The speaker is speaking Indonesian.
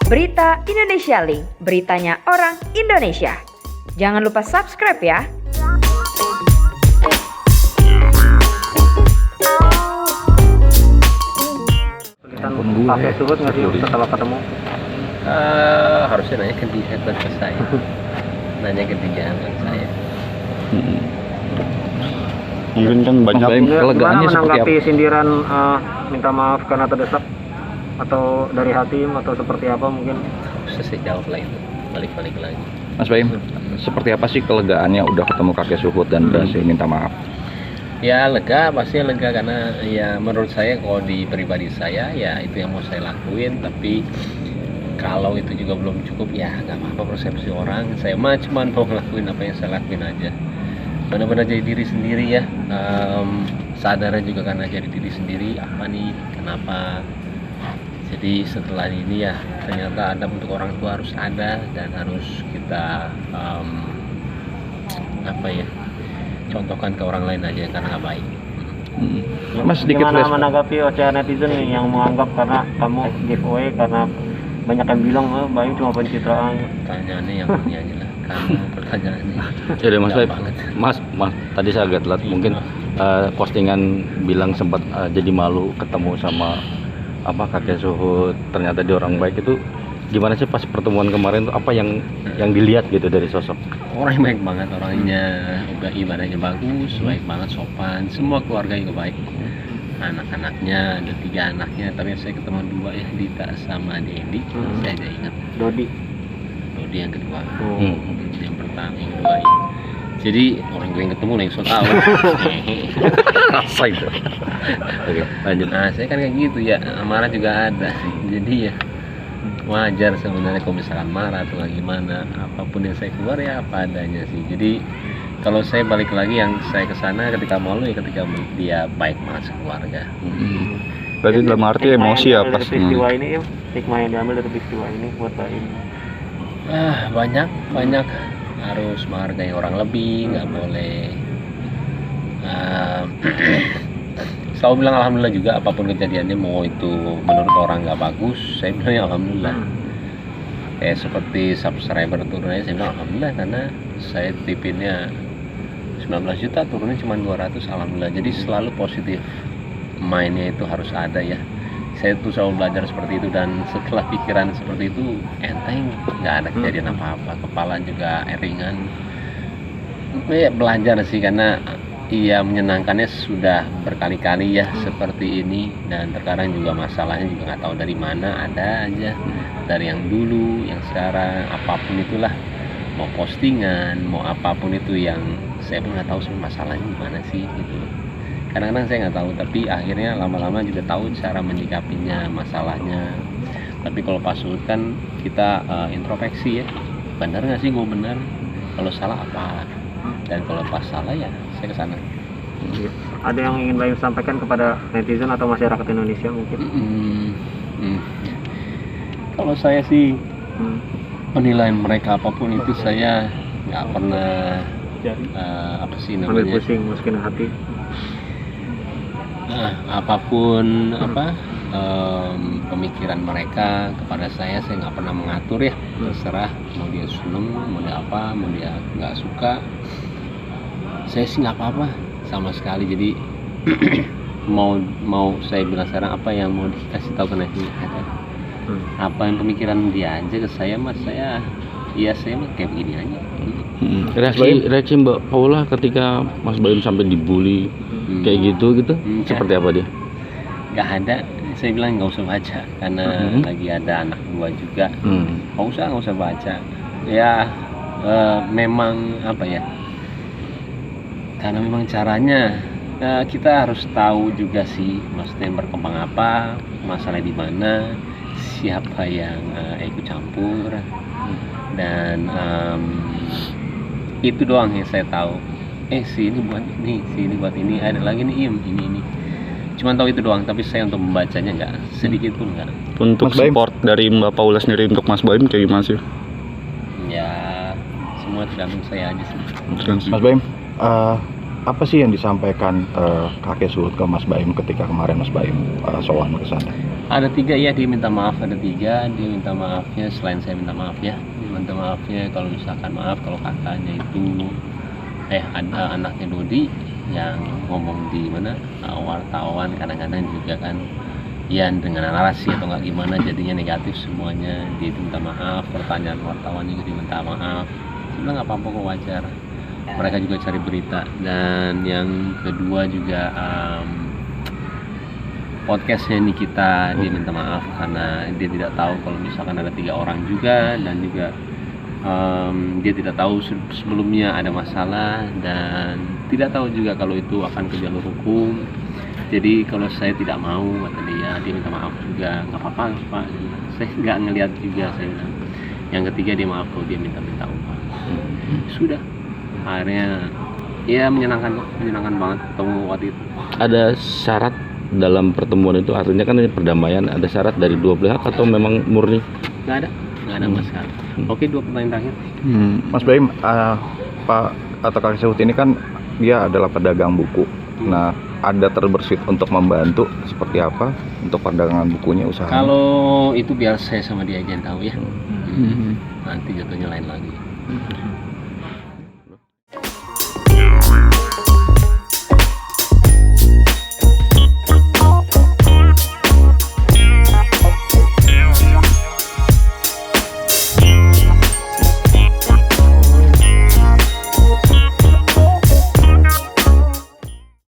Berita Indonesia Link, beritanya orang Indonesia. Jangan lupa subscribe ya. Pakai surut nggak sih setelah ketemu? Harusnya nanya ke dia, bukan ke saya. Nanya ke dia, bukan saya. Mungkin kan banyak Gimana menanggapi sindiran minta maaf karena terdesak, atau dari hakim, atau seperti apa mungkin? Saya jawab lah itu, balik-balik lagi. Mas Baim, seperti apa sih kelegaannya udah ketemu kakek Suhut dan berhasil minta maaf? Ya lega, pasti lega karena ya menurut saya kalau di pribadi saya ya itu yang mau saya lakuin. Tapi kalau itu juga belum cukup ya nggak apa-apa, persepsi orang. Saya mah cuma mau ngelakuin apa yang saya lakuin aja. Benar-benar jadi diri sendiri ya. Sadarnya juga karena jadi diri sendiri, apa nih, kenapa. Jadi setelah ini ya ternyata adab untuk orang tua harus ada dan harus kita contohkan ke orang lain aja karena nggak baik. Mas sedikit Gimana menanggapi ocehan netizen nih yang menganggap karena kamu giveaway karena banyak yang bilang Bayu cuma pencitraan? Pertanyaannya yang ini aja lah, karena pertanyaannya. Jadi Mas Baim, banget. Mas tadi saya agak telat, mungkin postingan bilang sempat jadi malu ketemu sama kakek Suhut, ternyata dia orang baik. Itu gimana sih pas pertemuan kemarin tuh, apa yang dilihat gitu dari sosok? Orang baik banget, orangnya juga ibadahnya bagus, baik banget, sopan, semua keluarga juga baik. Anak-anaknya ada 3 anaknya, tapi saya ketemu 2 ya, Dita sama Dedi. Saya aja ingat Dodi yang kedua. Yang pertama, yang kedua ya. Jadi orang gue yang ketemu yang so tau. Rasa itu. Oke, lanjut. Nah saya kan kayak gitu ya, marah juga ada. Jadi ya wajar sebenarnya kalau misalkan marah atau gimana, apapun yang saya keluar ya apa adanya sih. Jadi kalau saya balik lagi, yang saya kesana ketika malu ya ketika dia baik banget keluarga. Berarti dalam arti emosi ya pas peristiwa ini, hikmah yang diambil dari peristiwa ini buat Bayu? Banyak harus menghargai orang lebih, nggak boleh selalu bilang alhamdulillah juga apapun kejadiannya, mau itu menurut orang nggak bagus, saya bilang ya alhamdulillah. Kayak seperti subscriber turunnya, saya bilang alhamdulillah karena saya tipinnya 19 juta turunnya cuma 200, alhamdulillah. Jadi selalu positif, mainnya itu harus ada ya. Saya tuh selalu belajar seperti itu, dan setelah pikiran seperti itu enteng, nggak ada kejadian apa-apa, kepala juga ringan. Ya belajar sih, karena iya menyenangkannya sudah berkali-kali ya seperti ini, dan terkadang juga masalahnya juga nggak tahu dari mana, ada aja dari yang dulu, yang sekarang, apapun itulah, mau postingan, mau apapun itu yang saya pun nggak tahu sebenarnya masalahnya gimana sih gitu. Kadang-kadang saya nggak tahu, tapi akhirnya lama-lama juga tahu cara menyikapinya masalahnya. Tapi kalau pas sulit kan kita introspeksi ya, benar nggak sih gue benar, kalau salah apa, dan kalau pas salah ya saya kesana. Ada yang ingin Bayu sampaikan kepada netizen atau masyarakat Indonesia mungkin? Kalau saya sih penilaian mereka apapun itu saya nggak pernah ambil pusing, masukin hati. Apapun pemikiran mereka kepada saya nggak pernah mengatur ya. Terserah mau dia seneng, mau dia apa, mau dia nggak suka, saya sih nggak apa-apa sama sekali. Jadi mau saya bilang sekarang apa yang mau dikasih tahu ke netizen aja, apa yang pemikiran dia aja ke saya, mas saya mah kayak begini aja. Reaksi Mbak Paula ketika Mas Baim sampai dibully kayak gitu seperti apa dia? Nggak ada, saya bilang nggak usah baca karena lagi ada anak 2 juga. Nggak usah baca ya. Memang apa ya, karena memang caranya kita harus tahu juga sih maksudnya berkembang apa, masalah di mana, siapa yang ikut campur, dan itu doang yang saya tahu. Si ini buat ini, si ini buat ini, ada lagi nih ini. Cuma tahu itu doang, tapi saya untuk membacanya nggak, sedikit pun nggak. Untuk support dari Mbak Paula sendiri untuk Mas Baim kayak gimana sih? Ya semua tergantung saya aja sih. Mas Baim, apa sih yang disampaikan kakek Suhut ke Mas Baim ketika kemarin Mas Baim sowan ke sana? Ada 3 ya, dia minta maaf, ada 3 dia minta maafnya. Selain saya minta maaf ya, dia minta maafnya kalau misalkan maaf kalau kakaknya itu ada anaknya Dodi yang ngomong di mana wartawan kadang-kadang juga kan ya dengan narasi atau nggak gimana jadinya negatif semuanya. Dia itu minta maaf, pertanyaan wartawan juga diminta maaf. Sebenarnya nggak apa-apa kok, wajar, mereka juga cari berita. Dan yang kedua juga podcastnya Nikita, dia minta maaf karena dia tidak tahu kalau misalkan ada 3 orang juga, dan juga dia tidak tahu sebelumnya ada masalah, dan tidak tahu juga kalau itu akan ke jalur hukum. Jadi kalau saya tidak mau, kata dia minta maaf juga. Nggak apa-apa Pak, saya nggak ngelihat juga, saya bilang. Yang ketiga dia maaf kalau dia minta uang. Sudah, akhirnya ya menyenangkan banget ketemu waktu itu. Ada syarat dalam pertemuan itu, artinya kan ini perdamaian, ada syarat dari dua pihak atau memang murni? Nggak ada masalah. Oke, 2 pertanyaan terakhir. Mas Baim, Pak atau kakek Suhut ini kan dia adalah pedagang buku. Nah, ada terbersit untuk membantu seperti apa untuk perdagangan bukunya, usaha? Kalau itu biar saya sama dia aja yang tahu ya. Nanti jatuhnya lain lagi.